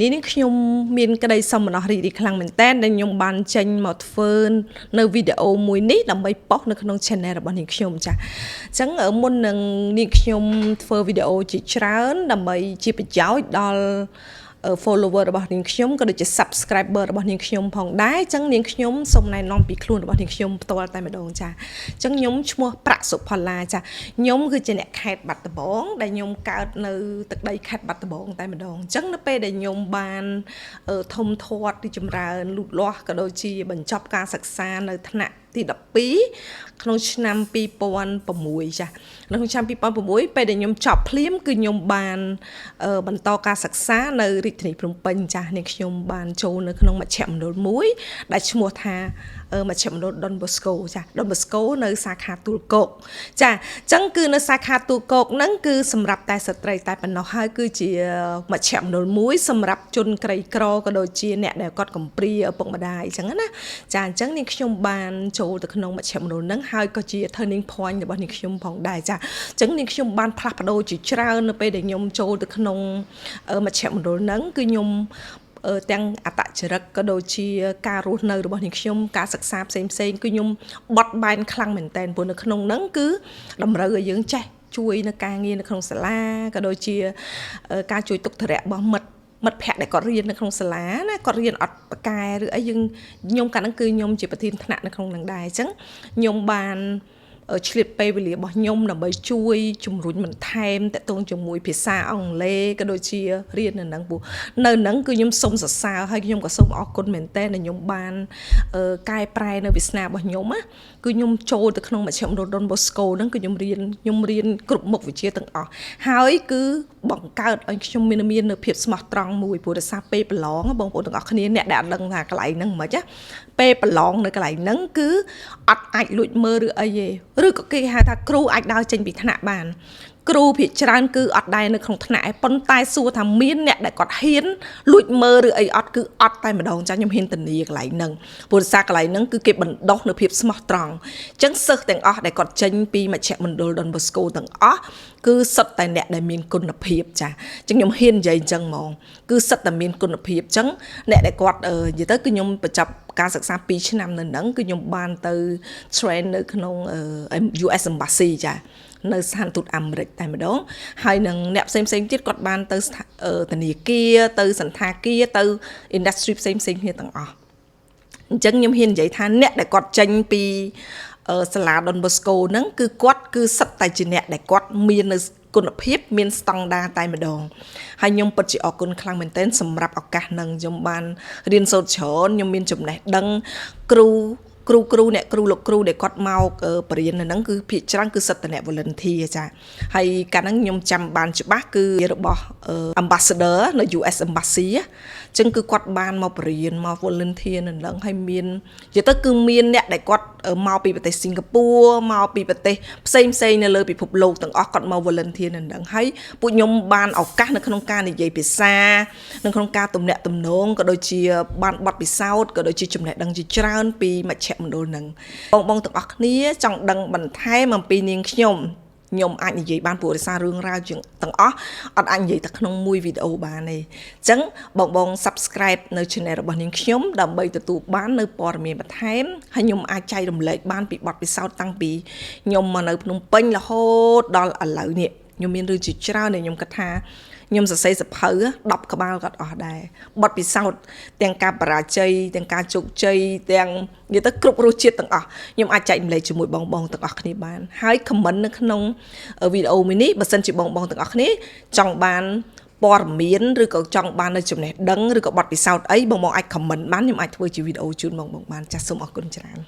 នេះខ្ញុំមានក្តីសមណោះរីករាយខ្លាំងមែនតើដែលខ្ញុំបានចេញមកធ្វើនៅវីដេអូមួយនេះដើម្បីប៉ុស្តិ៍នៅក្នុង channel របស់នាងខ្ញុំចាអញ្ចឹងមុននឹងនាងខ្ញុំធ្វើវីដេអូជាច្រើនដើម្បីជាប្រយោជន៍ដល់ follower របស់នាងខ្ញុំក៏ដូចជា subscriber របស់នាងខ្ញុំផងដែរអញ្ចឹងនាងខ្ញុំសូមណែនាំពីខ្លួនរបស់នាងខ្ញុំផ្ទាល់តែម្ដងចាអញ្ចឹងខ្ញុំឈ្មោះប្រាក់សុផល្លាចាខ្ញុំគឺជាអ្នកខេត្តបាត់ដំបងដែលខ្ញុំកើតនៅទឹកដីខេត្តបាត់ដំបងតែម្ដងអញ្ចឹងនៅពេលដែលខ្ញុំបានធំធាត់ទីចម្រើនលូតលាស់ក៏ដូចជាបញ្ចប់ការសិក្សានៅថ្នាក់ទី12ក្នុងឆ្នាំ2006ចាក្នុងឆ្នាំ2006ពេលដែលខ្ញុំចប់ភ្លាមគឺខ្ញុំបានបន្តការសិក្សានៅរាជធានីភ្នំពេញចានាងខ្ញុំបានចូលនៅក្នុងមជ្ឈមណ្ឌលមួយដែលឈ្មោះថាមជ្ឈមណ្ឌល Don Bosco ចា Don Bosco នៅសាខាទួលគោកចាអញ្ចឹងគឺនៅសាខាទួលគោកហ្នឹងគឺសម្រាប់តែស្ត្រីតែប៉ុណ្ណោះហើយគឺជាមជ្ឈមណ្ឌលមួយសម្រាប់ជនក្រីក្រក៏ដូចជាអ្នកដែលគាត់កំព្រាឪពុកម្ដាយអញ្ចឹងណាចាអញ្ចឹងនាងខ្ញុំបានចូលទៅក្នុងមជ្ឈមណ្ឌលហ្នឹងហើយក៏ជា turning point របស់នាងខ្ញុំផងដែរចាអញ្ចឹងនាងខ្ញុំបានផ្លាស់ប្ដូរជាច្រើននៅពេលដែលខ្ញុំចូលទៅក្នុងមជ្ឈមណ្ឌលហ្នឹងគឺខ្ញុំទាំងអត្តចរិតក៏ដូចជាការរស់នៅរបស់នាងខ្ញុំការសិក្សាផ្សេងៗគឺខ្ញុំបត់បែនខ្លាំងមែនតើព្រោះនៅក្នុងហ្នឹងគឺតម្រូវឲ្យយើងចេះជួយនៅការងារនៅក្នុងសាលាក៏ដូចជាការជួយទុកធុរៈរបស់មិត្តភ័ក្តិដែលគាត់រៀននៅក្នុងសាលាណាគាត់រៀនអត់ប្រកែឬអីខ្ញុំកាលហ្នឹងគឺខ្ញុំជាប្រធានថ្នាក់នៅក្នុងហ្នឹងដែរអញ្ចឹងខ្ញុំបានឆ្លៀតពេលវេលារបស់ខ្ញុំដើម្បីជួយជំរុញបន្ថែមតកតងជាមួយភាសាអង់គ្លេសក៏ដូចជារៀននៅហ្នឹងព្រោះនៅហ្នឹងគឺខ្ញុំសូមសរសើរហើយខ្ញុំក៏សូមអរគុណមែនតើដែលខ្ញុំបានកែប្រែនៅវាសនារបស់ខ្ញុំណាគឺខ្ញុំចូលទៅក្នុងមជ្ឈមណ្ឌល Don Bosco ហ្នឹងគឺខ្ញុំរៀនគ្រប់មុខវិជ្ជាទាំងអស់ហើយគឺបង្កើតឲ្យខ្ញុំមាននៅភាពស្មោះត្រង់មួយព្រោះដោយសារពេលប្រឡងបងប្អូនទាំងអស់គ្នាអ្នកដែលអត់ដឹងថាកន្លែងហ្នឹងមិនខ្មិចណាពេលប្រឡងនៅកន្លែងហ្នឹងគឺអត់អាចលួចមើលឬអីទេឬក៏គេហៅថាគ្រូអាចដើរចេញពីថ្នាក់បានគ្រូភាគច្រើនគឺអត់ដែរនៅក្នុងថ្នាក់ឯប៉ុន្តែសួរថាមានអ្នកដែលគាត់ហ៊ានលួចមើលឬអីអត់គឺអត់តែម្ដងចាខ្ញុំហ៊ានធានាកន្លែងហ្នឹងព្រោះសារកន្លែងហ្នឹងគឺគេបណ្ដុះនៅភាពស្មោះត្រង់អញ្ចឹងសិស្សទាំងអស់ដែលគាត់ចេញពីមជ្ឈមណ្ឌល Don Bosco ទាំងអស់គឺសិតតែអ្នកដែលមានគុណភាពចាអញ្ចឹងខ្ញុំហ៊ាននិយាយអញ្ចឹងហ្មងគឺសិតតែមានគុណភាពអញ្ចឹងអ្នកដែលគាត់និយាយទៅគឺខ្ញុំបញ្ចប់ការសិក្សា2ឆ្នាំនៅហ្នឹងគឺខ្ញុំបានទៅ train នៅក្នុង US Embassy ចានៅស្ថានទូតអាមេរិកតែម្ដងហើយនឹងអ្នកផ្សេងទៀតគាត់បានទៅធនាគារទៅសន្តាគារទៅ industry ផ្សេងគ្នាទាំងអស់អញ្ចឹងខ្ញុំហ៊ាននិយាយថាអ្នកដែលគាត់ចេញពីសាលា Don Bosco ហ្នឹងគឺគាត់គឺសិតតែជាអ្នកដែលគាត់មាននៅគុណភាពមានស្តង់ដារតែម្ដងហើយខ្ញុំពិតជាអរគុណខ្លាំងមែនទែនសម្រាប់ឱកាសហ្នឹងខ្ញុំបានរៀនសូត្រច្រើនខ្ញុំមានចំណេះដឹងគ្រូអ្នកគ្រូលោកគ្រូដែលគាត់មកបរៀននៅហ្នឹងគឺភាគច្រើនគឺសិតតអ្នក volunteer ចាហើយកាលហ្នឹងខ្ញុំចាំបានច្បាស់គឺរបស់ ambassador នៅ US Embassy អញ្ចឹងគឺគាត់បានមកបរៀនមក volunteer នៅហ្នឹងហើយមាននិយាយទៅគឺមានអ្នកដែលគាត់មកពីប្រទេសសិង្ហបុរីមកពីប្រទេសផ្សេងនៅលើពិភពលោកទាំងអស់គាត់មក volunteer នៅហ្នឹងហើយពួកខ្ញុំបានឱកាសនៅក្នុងការនិយាយភាសានៅក្នុងការទំនាក់ទំនងក៏ដូចជាបានបទពិសោធន៍ក៏ដូចជាចំណេះដឹងជាច្រើនពីមជ្ឈមណ្ឌលហ្នឹងបងទាំងអស់គ្នាចង់ដឹងបន្ថែមអំពីនាងខ្ញុំអាចនិយាយបានព្រោះដោយសាររឿងរ៉ាវទាំងអស់អត់អាចនិយាយតែក្នុងមួយវីដេអូបានទេអញ្ចឹងបង subscribe នៅ channel របស់នាងខ្ញុំដើម្បីទទួលបាននៅព័ត៌មានបន្ថែមហើយខ្ញុំអាចចែករំលែកបានពីបទពិសោធន៍តាំងពីខ្ញុំមកនៅភ្នំពេញរហូតដល់ឥឡូវនេះខ្ញុំមានរឿងជាច្រើនដែលខ្ញុំគិតថាខ្ញុំសរសេរសភៅ10ក្បាលគាត់អស់ដែរបទពិសោធន៍ទាំងការបរាជ័យទាំងការជោគជ័យទាំងនិយាយទៅគ្រប់រសជាតិទាំងអស់ខ្ញុំអាចចែករំលែកជាមួយបងទាំងអស់គ្នាបានហើយ comment នៅក្នុងវីដេអូមួយនេះបើសិនជាបងទាំងអស់គ្នាចង់បានព័ត៌មានឬក៏ចង់បាននៅចំណេះដឹងឬក៏បទពិសោធន៍អីបងអាច comment បានខ្ញុំអាចធ្វើជាវីដេអូជូនបងបានចាសសូមអរគុណច្រើន